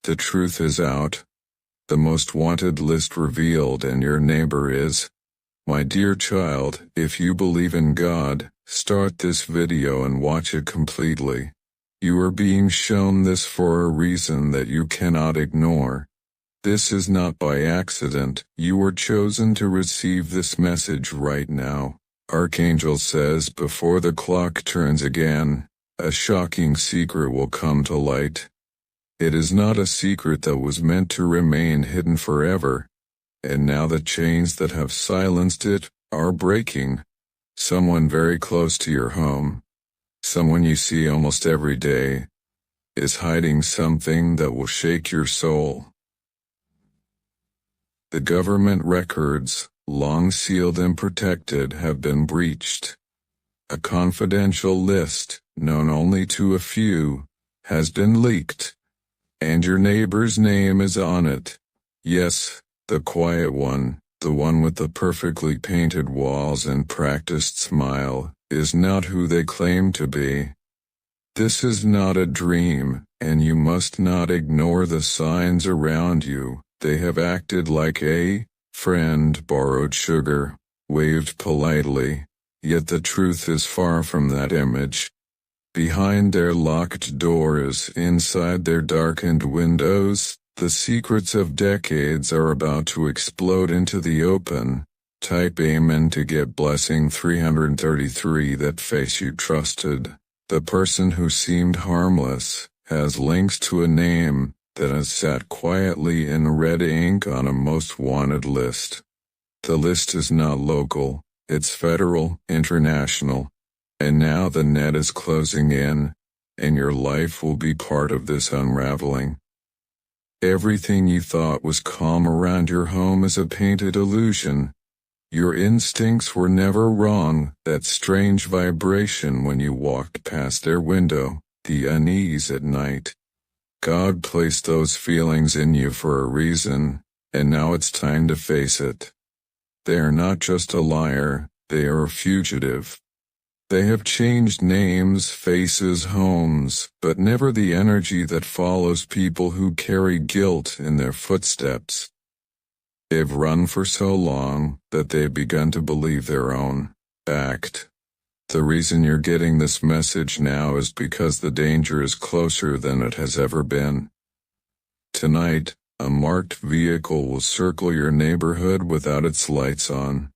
The truth is out. The most wanted list revealed, and your neighbor is. My dear child, if you believe in God, start this video and watch it completely. You are being shown this for a reason that you cannot ignore. This is not by accident. You were chosen to receive this message right now. Archangel says before the clock turns again, a shocking secret will come to light. It is not a secret that was meant to remain hidden forever. And now the chains that have silenced it are breaking. Someone very close to your home, someone you see almost every day, is hiding something that will shake your soul. The government records, long sealed and protected, have been breached. A confidential list, known only to a few, has been leaked. And your neighbor's name is on it. Yes, the quiet one, the one with the perfectly painted walls and practiced smile, is not who they claim to be. This is not a dream, and you must not ignore the signs around you. They have acted like a friend, borrowed sugar, waved politely, yet the truth is far from that image. Behind their locked doors, inside their darkened windows, the secrets of decades are about to explode into the open. Type Amen to get blessing 333. That face you trusted, the person who seemed harmless, has links to a name that has sat quietly in red ink on a most wanted list. The list is not local, it's federal, international. And now the net is closing in, and your life will be part of this unraveling. Everything you thought was calm around your home is a painted illusion. Your instincts were never wrong. That strange vibration when you walked past their window, the unease at night. God placed those feelings in you for a reason, and now it's time to face it. They are not just a liar, they are a fugitive. They have changed names, faces, homes, but never the energy that follows people who carry guilt in their footsteps. They've run for so long that they've begun to believe their own act. The reason you're getting this message now is because the danger is closer than it has ever been. Tonight, a marked vehicle will circle your neighborhood without its lights on.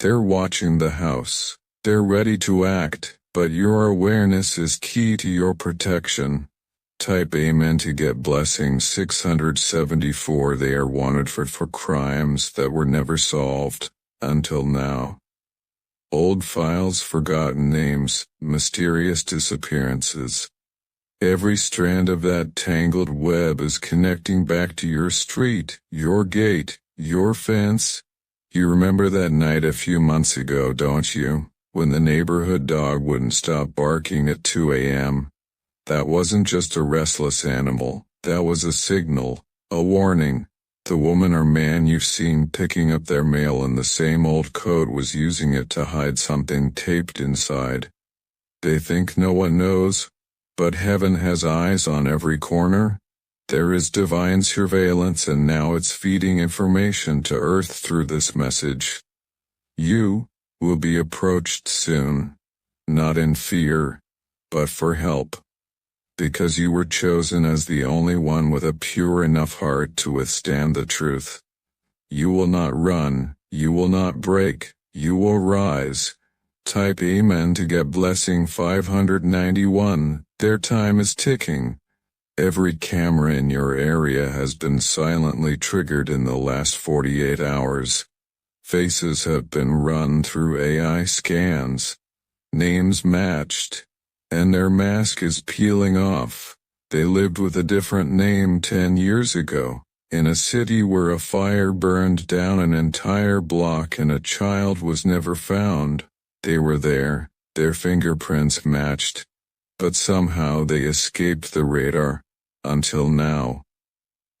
They're watching the house. They're ready to act, but your awareness is key to your protection. Type Amen to get blessing 674. They are wanted for crimes that were never solved, until now. Old files, forgotten names, mysterious disappearances. Every strand of that tangled web is connecting back to your street, your gate, your fence. You remember that night a few months ago, don't you? When the neighborhood dog wouldn't stop barking at 2 a.m. That wasn't just a restless animal, that was a signal, a warning. The woman or man you've seen picking up their mail in the same old coat was using it to hide something taped inside. They think no one knows, but heaven has eyes on every corner. There is divine surveillance, and now it's feeding information to Earth through this message. You will be approached soon, not in fear, but for help. Because you were chosen as the only one with a pure enough heart to withstand the truth. You will not run, you will not break, you will rise. Type Amen to get blessing 591. Their time is ticking. Every camera in your area has been silently triggered in the last 48 hours. Faces have been run through AI scans. Names matched. And their mask is peeling off. They lived with a different name 10 years ago, in a city where a fire burned down an entire block and a child was never found. They were there, their fingerprints matched, but somehow they escaped the radar, until now.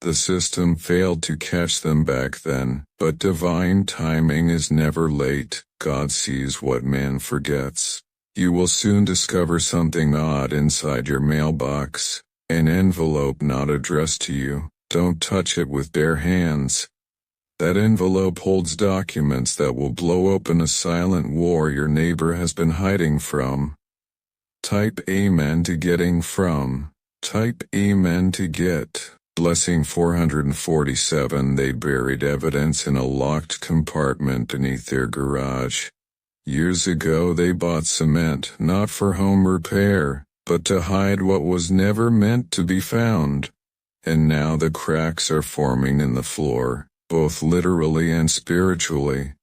The system failed to catch them back then, but divine timing is never late. God sees what man forgets. You will soon discover something odd inside your mailbox, An envelope not addressed to you, don't touch it with bare hands. That envelope holds documents that will blow open a silent war your neighbor has been hiding from. Type Amen to getting from. Type Amen to get. Blessing 447. They buried evidence in a locked compartment beneath their garage. Years ago they bought cement not for home repair, but to hide what was never meant to be found. And now the cracks are forming in the floor, both literally and spiritually.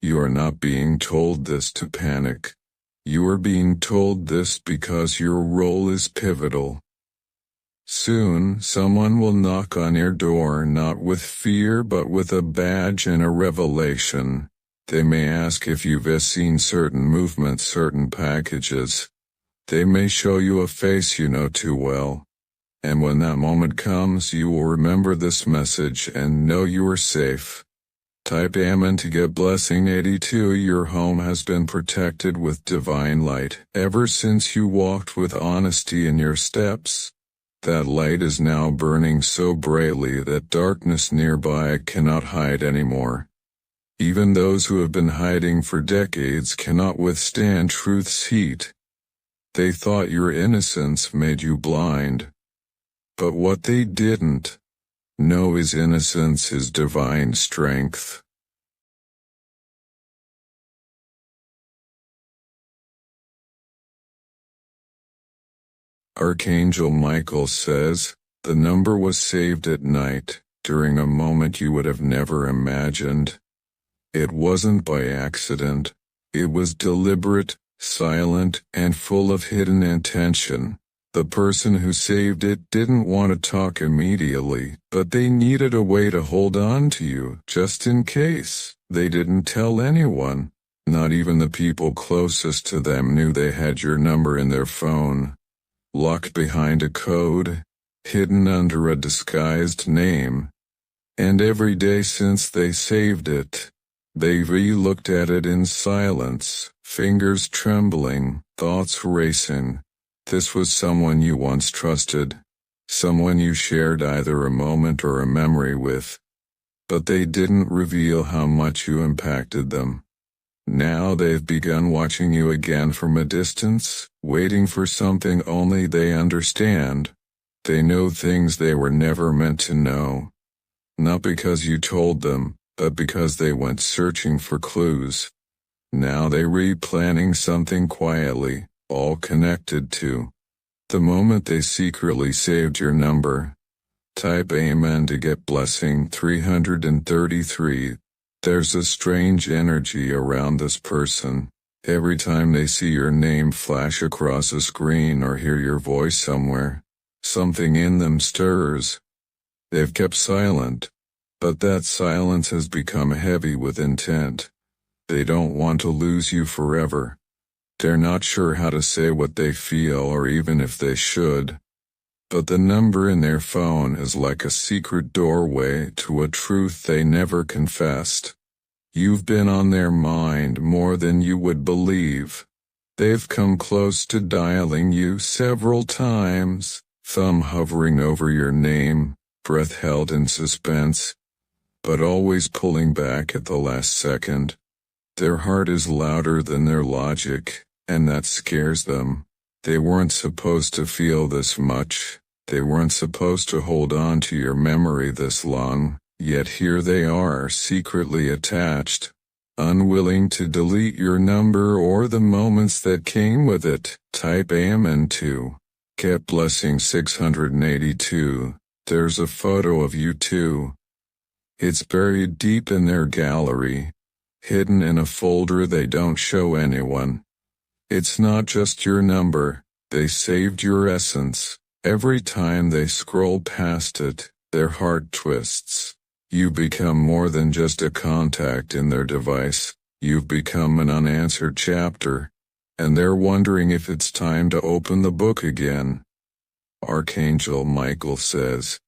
You are not being told this to panic. You are being told this because your role is pivotal. Soon, someone will knock on your door not with fear but with a badge and a revelation. They may ask if you've seen certain movements, certain packages. They may show you a face you know too well. And when that moment comes, you will remember this message and know you are safe. Type Amen to get blessing 82. Your home has been protected with divine light ever since you walked with honesty in your steps. That light is now burning so brightly that darkness nearby cannot hide anymore. Even those who have been hiding for decades cannot withstand truth's heat. They thought your innocence made you blind. But what they didn't know is innocence is divine strength. Archangel Michael says, the number was saved at night, during a moment you would have never imagined. It wasn't by accident. It was deliberate, silent, and full of hidden intention. The person who saved it didn't want to talk immediately, but they needed a way to hold on to you, just in case. They didn't tell anyone. Not even the people closest to them knew they had your number in their phone. Locked behind a code, hidden under a disguised name. And every day since they saved it, they re-looked at it in silence, fingers trembling, thoughts racing. This was someone you once trusted, someone you shared either a moment or a memory with. But they didn't reveal how much you impacted them. Now they've begun watching you again from a distance, waiting for something only they understand. They know things they were never meant to know. Not because you told them, but because they went searching for clues. Now they're replanning something quietly, all connected to the moment they secretly saved your number. Type Amen to get blessing 333. There's a strange energy around this person. Every time they see your name flash across a screen or hear your voice somewhere, something in them stirs. They've kept silent, but that silence has become heavy with intent. They don't want to lose you forever. They're not sure how to say what they feel or even if they should. But the number in their phone is like a secret doorway to a truth they never confessed. You've been on their mind more than you would believe. They've come close to dialing you several times, thumb hovering over your name, breath held in suspense, but always pulling back at the last second. Their heart is louder than their logic, and that scares them. They weren't supposed to feel this much. They weren't supposed to hold on to your memory this long, yet here they are secretly attached, unwilling to delete your number or the moments that came with it. Type Amen to get blessing 682. There's a photo of you too. It's buried deep in their gallery, hidden in a folder they don't show anyone. It's not just your number, they saved your essence. Every time they scroll past it, their heart twists. You become more than just a contact in their device, you've become an unanswered chapter, and they're wondering if it's time to open the book again. Archangel Michael says,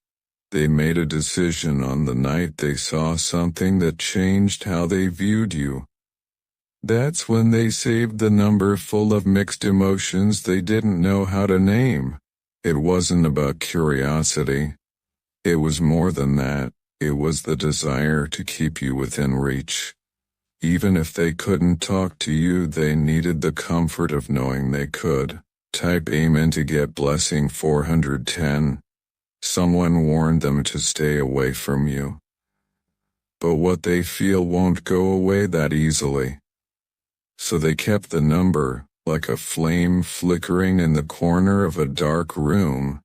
they made a decision on the night they saw something that changed how they viewed you. That's when they saved the number full of mixed emotions they didn't know how to name. It wasn't about curiosity. It was more than that. It was the desire to keep you within reach. Even if they couldn't talk to you, they needed the comfort of knowing they could. Type Amen to get blessing 410. Someone warned them to stay away from you. But what they feel won't go away that easily. So they kept the number, like a flame flickering in the corner of a dark room.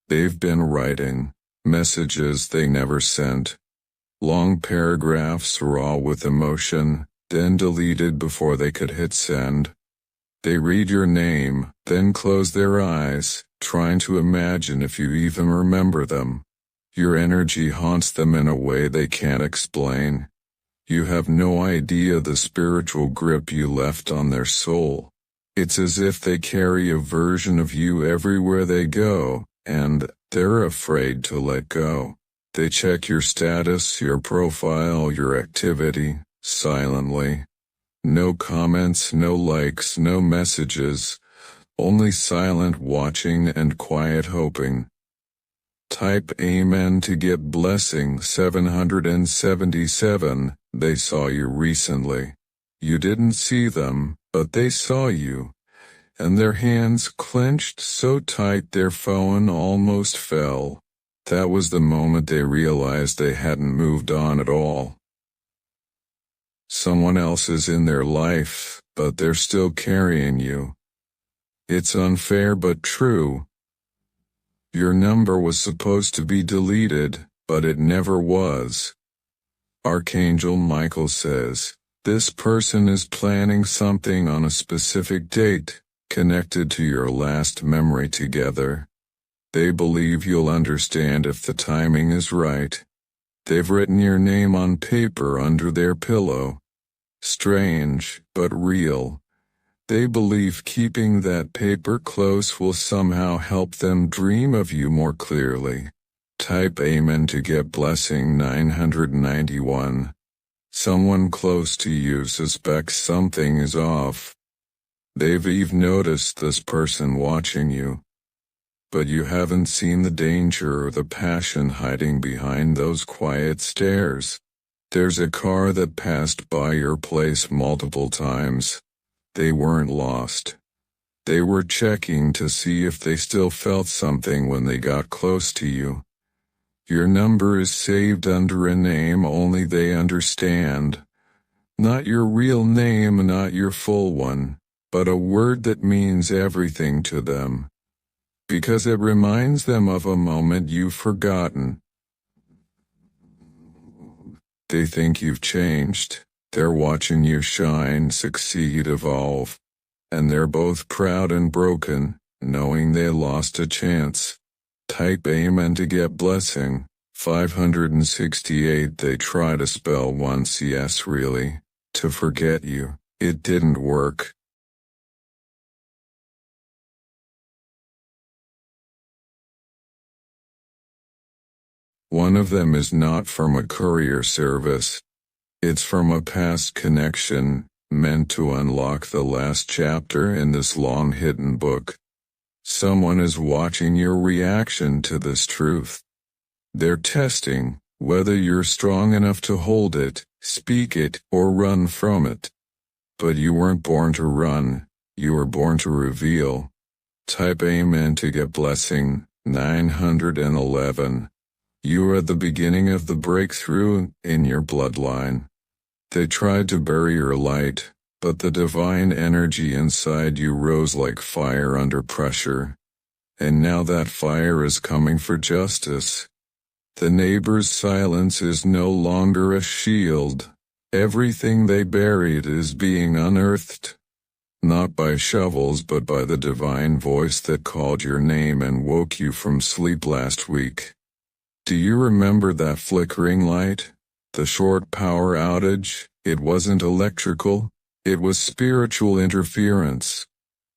They've been writing messages they never sent. Long paragraphs raw with emotion, then deleted before they could hit send. They read your name, then close their eyes, trying to imagine if you even remember them. Your energy haunts them in a way they can't explain. You have no idea the spiritual grip you left on their soul. It's as if they carry a version of you everywhere they go, and they're afraid to let go. They check your status, your profile, your activity, silently. No comments, no likes, no messages, only silent watching and quiet hoping. Type Amen to get blessing 777. They saw you recently. You didn't see them, but they saw you. And their hands clenched so tight their phone almost fell. That was the moment they realized they hadn't moved on at all. Someone else is in their life, but they're still carrying you. It's unfair but true. Your number was supposed to be deleted, but it never was. Archangel Michael says, this person is planning something on a specific date, connected to your last memory together. They believe you'll understand if the timing is right. They've written your name on paper under their pillow. Strange, but real. They believe keeping that paper close will somehow help them dream of you more clearly. Type Amen to get blessing 991. Someone close to you suspects something is off. They've even noticed this person watching you. But you haven't seen the danger or the passion hiding behind those quiet stares. There's a car that passed by your place multiple times. They weren't lost. They were checking to see if they still felt something when they got close to you. Your number is saved under a name only they understand. Not your real name, not your full one, but a word that means everything to them. Because it reminds them of a moment you've forgotten. They think you've changed. They're watching you shine, succeed, evolve. And they're both proud and broken, knowing they lost a chance. Type Amen to get blessing. 568. They try to spell once, yes really, to forget you. It didn't work. One of them is not from a courier service. It's from a past connection, meant to unlock the last chapter in this long-hidden book. Someone is watching your reaction to this truth. They're testing whether you're strong enough to hold it, speak it, or run from it. But you weren't born to run, you were born to reveal. Type Amen to get blessing 911. You are at the beginning of the breakthrough in your bloodline. They tried to bury your light, but the divine energy inside you rose like fire under pressure. And now that fire is coming for justice. The neighbor's silence is no longer a shield. Everything they buried is being unearthed. Not by shovels but by the divine voice that called your name and woke you from sleep last week. Do you remember that flickering light? The short power outage? It wasn't electrical, it was spiritual interference.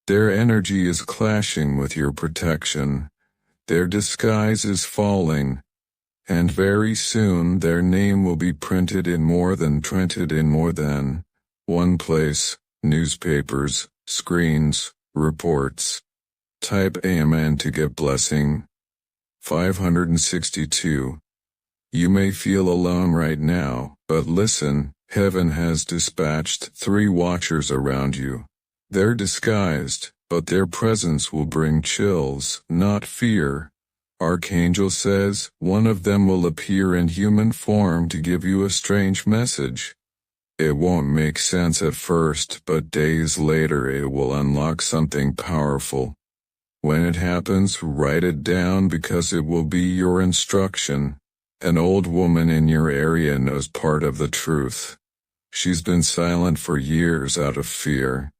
Their energy is clashing with your protection. Their disguise is falling. And very soon their name will be printed in more than one place, newspapers, screens, reports. Type Amen to get blessing. 562. You may feel alone right now, but listen, heaven has dispatched 3 watchers around you. They're disguised, but their presence will bring chills, not fear. Archangel says, one of them will appear in human form to give you a strange message. It won't make sense at first, but days later it will unlock something powerful. When it happens, write it down because it will be your instruction. An old woman in your area knows part of the truth. She's been silent for years out of fear.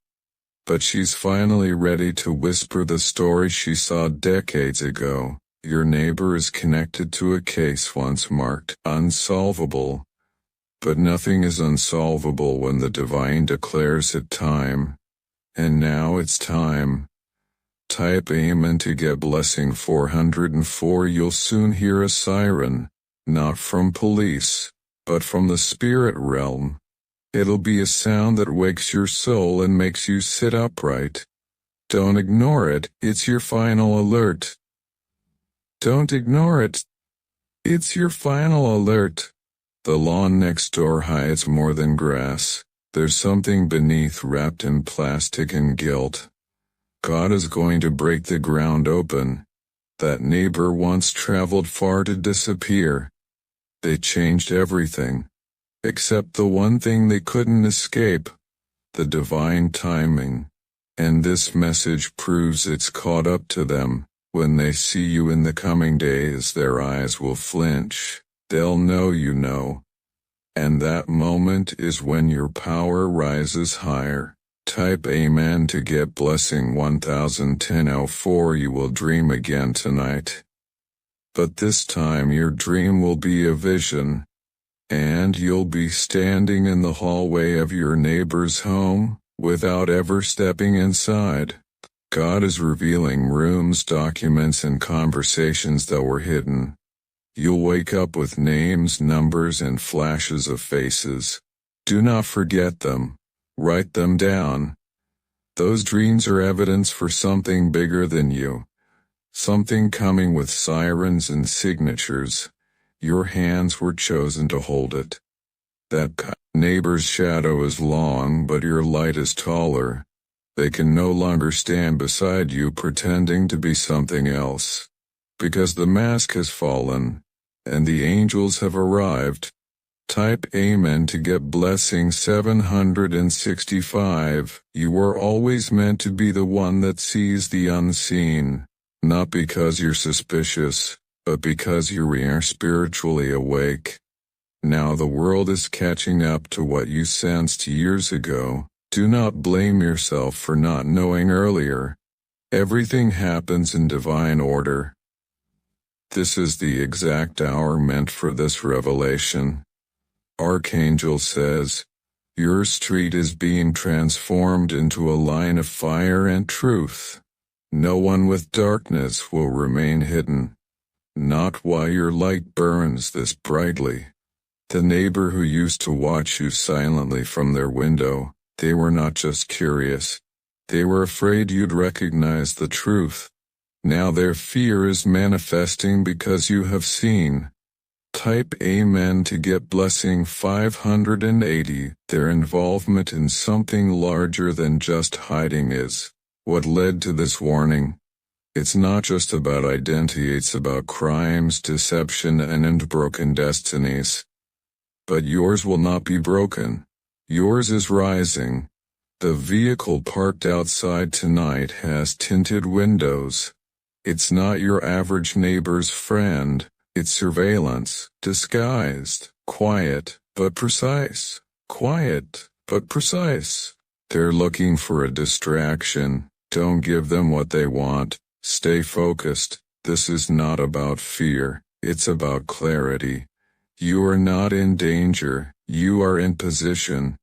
But she's finally ready to whisper the story she saw decades ago. Your neighbor is connected to a case once marked unsolvable. But nothing is unsolvable when the divine declares it time. And now it's time. Type Amen to get blessing 404. You'll soon hear a siren, not from police, but from the spirit realm. It'll be a sound that wakes your soul and makes you sit upright. Don't ignore it, it's your final alert. Don't ignore it. It's your final alert. The lawn next door hides more than grass. There's something beneath wrapped in plastic and guilt. God is going to break the ground open. That neighbor once traveled far to disappear. They changed everything. Except the one thing they couldn't escape. The divine timing. And this message proves it's caught up to them. When they see you in the coming days, their eyes will flinch. They'll know you know. And that moment is when your power rises higher. Type Amen to get blessing 1010-04. You will dream again tonight. But this time your dream will be a vision. And you'll be standing in the hallway of your neighbor's home, without ever stepping inside. God is revealing rooms, documents, and conversations that were hidden. You'll wake up with names, numbers, and flashes of faces. Do not forget them. Write them down. Those dreams are evidence for something bigger than you. Something coming with sirens and signatures. Your hands were chosen to hold it. That neighbor's shadow is long, but your light is taller. They can no longer stand beside you pretending to be something else. Because the mask has fallen, and the angels have arrived. Type Amen to get blessing 765. You were always meant to be the one that sees the unseen, not because you're suspicious, but because you are spiritually awake. Now the world is catching up to what you sensed years ago. Do not blame yourself for not knowing earlier. Everything happens in divine order. This is the exact hour meant for this revelation. Archangel says, your street is being transformed into a line of fire and truth. No one with darkness will remain hidden. Not while your light burns this brightly. The neighbor who used to watch you silently from their window, they were not just curious. They were afraid you'd recognize the truth. Now their fear is manifesting because you have seen. Type Amen to get blessing 580. Their involvement in something larger than just hiding is what led to this warning. It's not just about identity, it's about crimes, deception, and broken destinies. But yours will not be broken. Yours is rising. The vehicle parked outside tonight has tinted windows. It's not your average neighbor's friend. It's surveillance, disguised, quiet, but precise. Quiet, but precise. They're looking for a distraction. Don't give them what they want. Stay focused. This is not about fear. It's about clarity. You are not in danger. You are in position.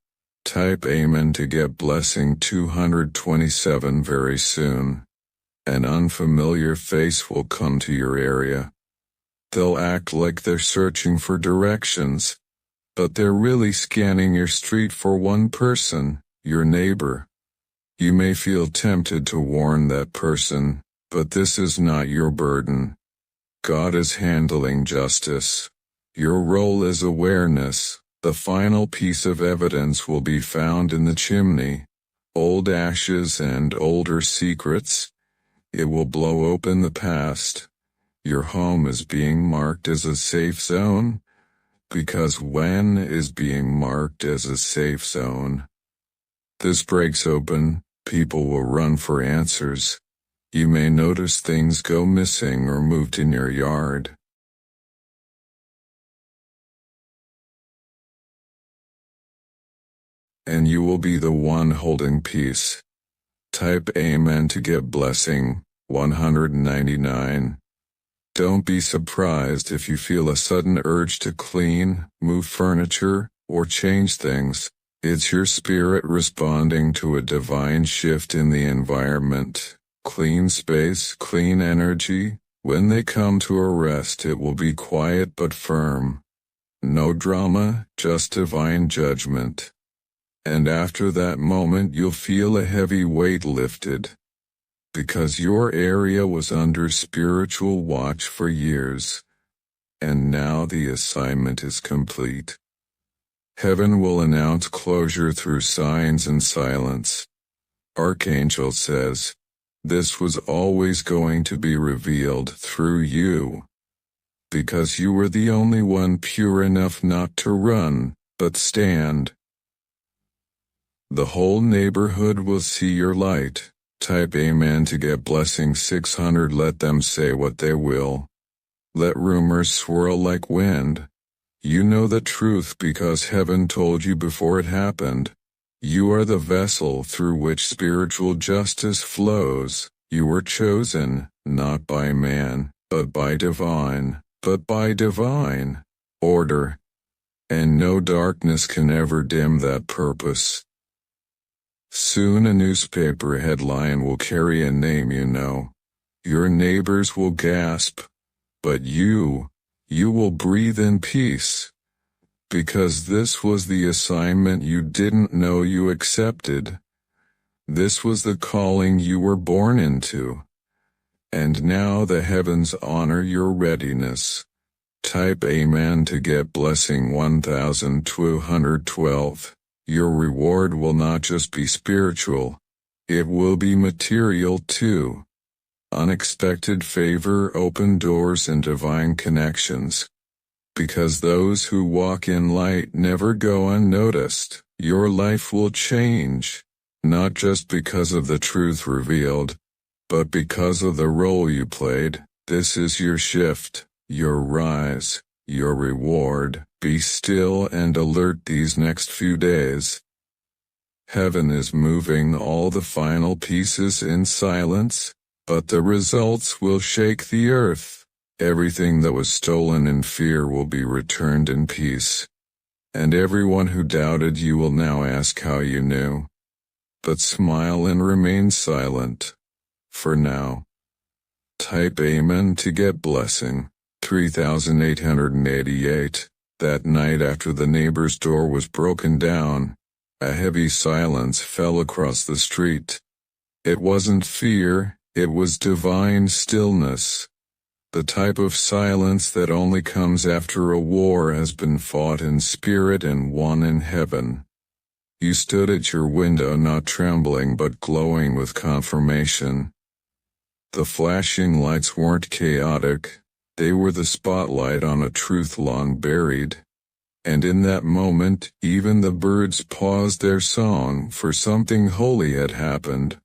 Type Amen to get blessing 227 very soon. An unfamiliar face will come to your area. They'll act like they're searching for directions, but they're really scanning your street for one person, your neighbor. You may feel tempted to warn that person, But this is not your burden. God is handling justice. Your role is awareness. The final piece of evidence will be found in the chimney. Old ashes and older secrets. It will blow open the past. Your home is being marked as a safe zone, because when is being marked as a safe zone. This breaks open, people will run for answers. You may notice things go missing or moved in your yard. And you will be the one holding peace. Type Amen to get blessing, 199. Don't be surprised if you feel a sudden urge to clean, move furniture, or change things. It's your spirit responding to a divine shift in the environment. Clean space, clean energy. When they come to a rest, it will be quiet but firm. No drama, just divine judgment. And after that moment you'll feel a heavy weight lifted. Because your area was under spiritual watch for years. And now the assignment is complete. Heaven will announce closure through signs and silence. Archangel says, this was always going to be revealed through you. Because you were the only one pure enough not to run, but stand. The whole neighborhood will see your light. Type Amen to get blessing 600. Let them say what they will. Let rumors swirl like wind. You know the truth because heaven told you before it happened. You are the vessel through which spiritual justice flows. You were chosen, not by man, but by divine order. And no darkness can ever dim that purpose. Soon a newspaper headline will carry a name you know. Your neighbors will gasp. But you will breathe in peace. Because this was the assignment you didn't know you accepted. This was the calling you were born into. And now the heavens honor your readiness. Type Amen to get blessing 1212. Your reward will not just be spiritual, it will be material too. Unexpected favor, open doors and divine connections. Because those who walk in light never go unnoticed, your life will change, not just because of the truth revealed, but because of the role you played. This is your shift, your rise, your reward. Be still and alert these next few days. Heaven is moving all the final pieces in silence, but the results will shake the earth. Everything that was stolen in fear will be returned in peace. And everyone who doubted you will now ask how you knew. But smile and remain silent. For now. Type Amen to get blessing. 3888. That night after the neighbor's door was broken down, a heavy silence fell across the street. It wasn't fear, it was divine stillness. The type of silence that only comes after a war has been fought in spirit and won in heaven. You stood at your window not trembling but glowing with confirmation. The flashing lights weren't chaotic. They were the spotlight on a truth long buried. And in that moment, even the birds paused their song, for something holy had happened.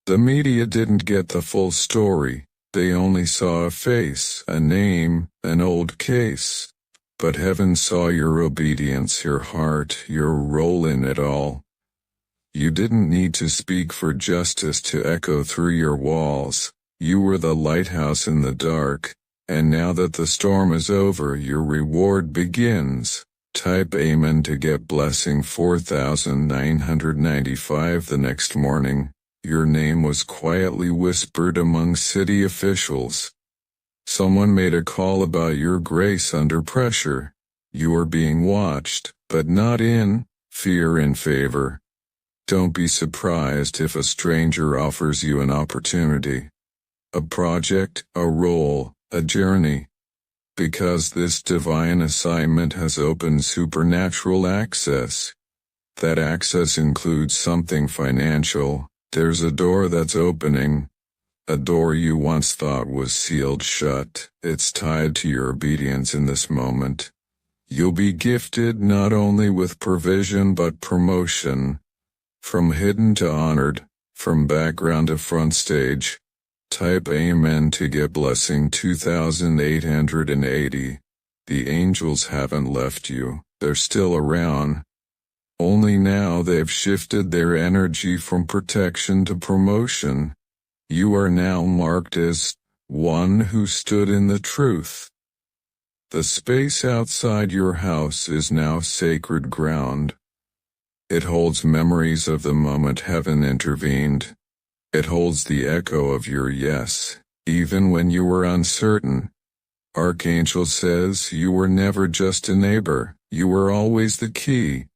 The media didn't get the full story. They only saw a face, a name, an old case. But heaven saw your obedience, your heart, your role in it all. You didn't need to speak for justice to echo through your walls. You were the lighthouse in the dark. And now that the storm is over, your reward begins. Type Amen to get blessing 4995. The next morning, your name was quietly whispered among city officials. Someone made a call about your grace under pressure. You are being watched, but not in fear, in favor. Don't be surprised if a stranger offers you an opportunity. a project, a role, a journey. Because this divine assignment has opened supernatural access. That access includes something financial. There's a door that's opening. A door you once thought was sealed shut. It's tied to your obedience in this moment. You'll be gifted not only with provision but promotion. From hidden to honored, from background to front stage. Type Amen to get blessing 2880. The angels haven't left you, they're still around. Only now they've shifted their energy from protection to promotion. You are now marked as one who stood in the truth. The space outside your house is now sacred ground. It holds memories of the moment heaven intervened. It holds the echo of your yes, even when you were uncertain. Archangel says you were never just a neighbor, you were always the key.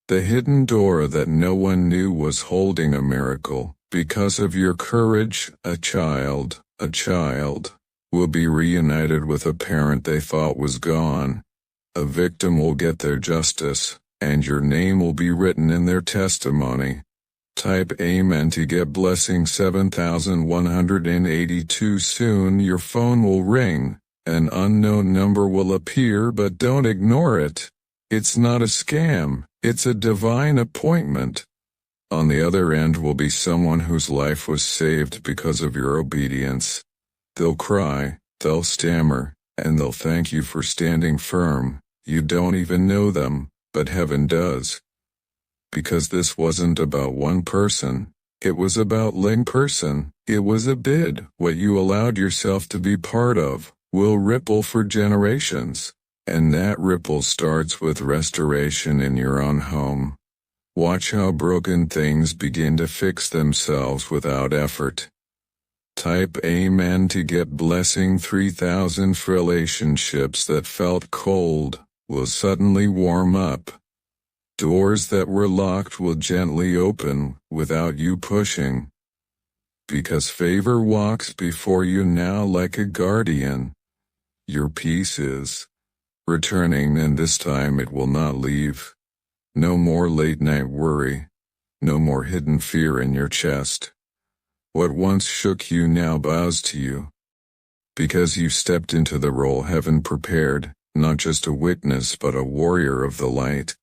The hidden door that no one knew was holding a miracle. Because of your courage, a child will be reunited with a parent they thought was gone. A victim will get their justice, and your name will be written in their testimony. Type Amen to get blessing 7182. Soon your phone will ring. An unknown number will appear, but don't ignore it. It's not a scam, it's a divine appointment. On the other end will be someone whose life was saved because of your obedience. They'll cry, they'll stammer, and they'll thank you for standing firm. You don't even know them, but heaven does. Because this wasn't about one person, it was about person. It was a bid. What you allowed yourself to be part of will ripple for generations. And that ripple starts with restoration in your own home. Watch how broken things begin to fix themselves without effort. Type Amen to get blessing 3000. Relationships that felt cold will suddenly warm up. Doors that were locked will gently open without you pushing. Because favor walks before you now like a guardian. Your peace is returning, and this time it will not leave. No more late-night worry. No more hidden fear in your chest. What once shook you now bows to you. Because you stepped into the role heaven prepared, not just a witness but a warrior of the light.